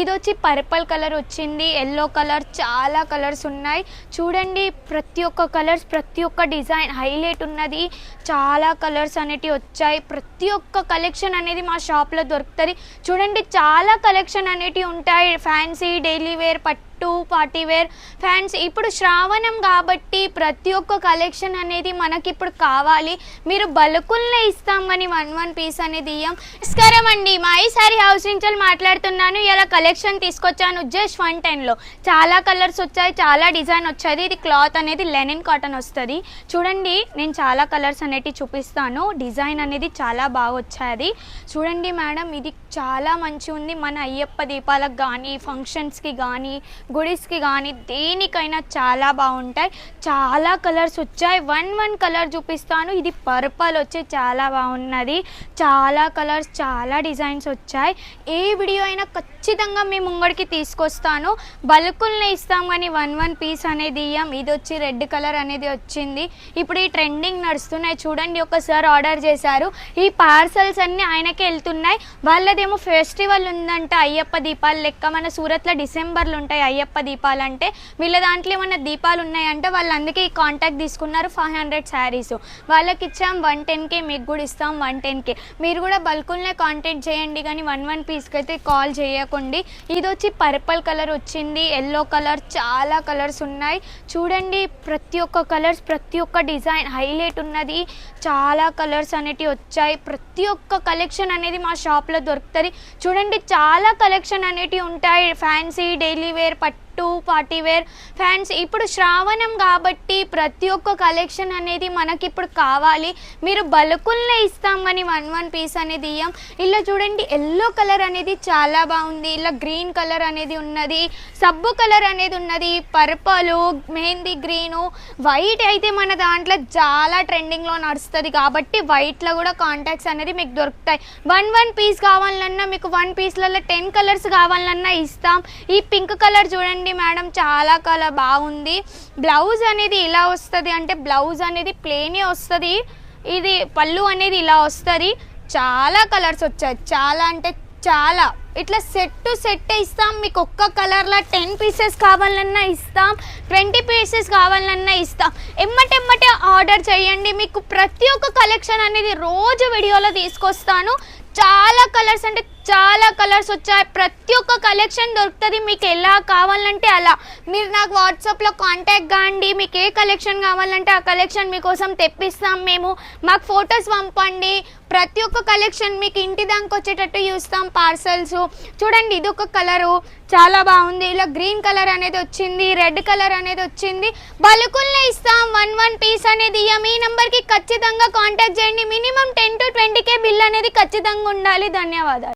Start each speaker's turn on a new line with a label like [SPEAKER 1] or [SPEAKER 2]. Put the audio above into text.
[SPEAKER 1] ఇదొచ్చి purple colour వచ్చింది, yellow colour, చాలా colours ఉన్నాయి చూడండి. ప్రతి ఒక్క కలర్స్, ప్రతి ఒక్క డిజైన్ హైలైట్ ఉన్నది. చాలా కలర్స్ అనేటివి వచ్చాయి. ప్రతి ఒక్క కలెక్షన్ అనేది మా షాప్లో దొరుకుతుంది చూడండి. చాలా కలెక్షన్ అనేటివి ఉంటాయి. ఫ్యాన్సీ, డైలీ వేర్, పట్టు, పార్టీ వేర్, ఫ్యాన్సీ. ఇప్పుడు శ్రావణం కాబట్టి ప్రతి ఒక్క కలెక్షన్ అనేది మనకి ఇప్పుడు కావాలి. మీరు బల్కుల్నే ఇస్తాం కానీ వన్ పీస్ అనేది ఇయ్యం. నమస్కారం అండి, మా ఈ సారీ హౌస్ నుంచి మాట్లాడుతున్నాను. ఇలా కలెక్షన్ తీసుకొచ్చాను జస్ట్ 110లో. చాలా కలర్స్ వచ్చాయి, చాలా డిజైన్ వచ్చేది. ఇది క్లాత్ అనేది లెనిన్ కాటన్ వస్తుంది చూడండి. నేను చాలా కలర్స్ అనేటివి చూపిస్తాను. డిజైన్ అనేది చాలా బాగా వచ్చేది చూడండి మేడం. ఇది చాలా మంచి ఉంది. మన అయ్యప్ప దీపాలకు కానీ, ఫంక్షన్స్కి కానీ, గుడిస్కి కానీ, దేనికైనా చాలా బాగుంటాయి. చాలా కలర్స్ వచ్చాయి. వన్ కలర్ చూపిస్తాను. ఇది పర్పల్ వచ్చి చాలా బాగున్నది. చాలా కలర్స్, చాలా డిజైన్స్ వచ్చాయి. ఏ వీడియో అయినా ఖచ్చితంగా మేము ముంగడికి తీసుకొస్తాను. బల్కుల్ని ఇస్తాం కానీ వన్ పీస్ అనేది ఇయ్యం. ఇది వచ్చి రెడ్ కలర్ అనేది వచ్చింది. ఇప్పుడు ఈ ట్రెండింగ్ నడుస్తున్నాయి చూడండి. ఒకసారి ఆర్డర్ చేశారు. ఈ పార్సల్స్ అన్నీ ఆయనకే వెళ్తున్నాయి. వాళ్ళదేమో ఫెస్టివల్ ఉందంట, అయ్యప్ప దీపాలు లెక్క. మన సూరత్లో డిసెంబర్లో ఉంటాయి అయ్యప్ప దీపాలు అంటే. వీళ్ళ దాంట్లో ఏమన్నా దీపాలు ఉన్నాయంటే వాళ్ళు అందుకే ఈ కాంటాక్ట్ తీసుకున్నారు. 500 శారీస్ వాళ్ళకి ఇచ్చాం. 110K మీకు కూడా ఇస్తాం. 110K మీరు కూడా బల్కుల్నే కాంటాక్ట్ చేయండి కానీ వన్ పీస్కి అయితే కాల్ చేయకండి. ఇది వచ్చి పర్పుల్ కలర్ వచ్చింది, ఎల్లో కలర్, చాలా కలర్స్ ఉన్నాయి చూడండి. ప్రతి ఒక్క కలర్స్, ప్రతి ఒక్క డిజైన్ హైలైట్ ఉన్నది. చాలా కలర్స్ అనేటివి వచ్చాయి. ప్రతి ఒక్క కలెక్షన్ అనేది మా షాప్లో దొరుకుతుంది చూడండి. చాలా కలెక్షన్ అనేటివి ఉంటాయి. ఫ్యాన్సీ, డైలీ వేర్, పట్టు, పార్టీ వేర్, ఫ్యాన్సీ. ఇప్పుడు శ్రావణం కాబట్టి ప్రతి ఒక్క కలెక్షన్ అనేది మనకి ఇప్పుడు కావాలి. మీరు బల్కుల్నే ఇస్తాం కానీ వన్ పీస్ అనేది ఇయ్యం. ఇలా చూడండి, ఎల్లో కలర్ అనేది చాలా బాగుంది. ఇలా గ్రీన్ కలర్ అనేది ఉన్నది, సబ్బు కలర్ అనేది ఉన్నది, పర్పుల్, మెహందీ గ్రీను, వైట్ అయితే మన దాంట్లో చాలా ట్రెండింగ్లో నడుస్తుంది కాబట్టి వైట్లో కూడా కాంటాక్ట్స్ అనేది మీకు దొరుకుతాయి. వన్ పీస్ కావాలన్నా మీకు 1 పీస్లలో 10 కలర్స్ కావాలన్నా ఇస్తాం. ఈ పింక్ కలర్ చూడండి మేడం, చాలా కలర్ బాగుంది. బ్లౌజ్ అనేది ఇలా వస్తుంది, అంటే బ్లౌజ్ అనేది ప్లేనే వస్తుంది. ఇది పళ్ళు అనేది ఇలా వస్తుంది. చాలా కలర్స్ వచ్చాయి, చాలా అంటే చాలా. ఇట్లా సెట్ ఇస్తాం. మీకు ఒక్క కలర్లో 10 పీసెస్ కావాలన్నా ఇస్తాం, 20 పీసెస్ కావాలన్నా ఇస్తాం. ఎమ్మటెమ్మటే ఆర్డర్ చేయండి. మీకు ప్రతి ఒక్క కలెక్షన్ అనేది రోజు వీడియోలో తీసుకొస్తాను. చాలా కలర్స్ అంటే చాలా కలర్స్ వచ్చాయి. ప్రతి ఒక్క కలెక్షన్ దొరుకుతుంది. మీకు ఎలా కావాలంటే అలా మీరు నాకు వాట్సాప్లో కాంటాక్ట్ కాండి. మీకు ఏ కలెక్షన్ కావాలంటే ఆ కలెక్షన్ మీకోసం తెప్పిస్తాం మేము. మాకు ఫొటోస్ పంపండి. ప్రతి ఒక్క కలెక్షన్ మీకు ఇంటి దానికి వచ్చేటట్టు చూస్తాం పార్సల్స్. చూడండి, ఇది ఒక కలరు చాలా బాగుంది. ఇలా గ్రీన్ కలర్ అనేది వచ్చింది, రెడ్ కలర్ అనేది వచ్చింది. బల్కుల్నే ఇస్తాం. వన్ పీస్ అనేది మీ నెంబర్కి ఖచ్చితంగా కాంటాక్ట్ చేయండి. మినిమం 10 to 20K బిల్ అనేది ఖచ్చితంగా ఉండాలి. ధన్యవాదాలు.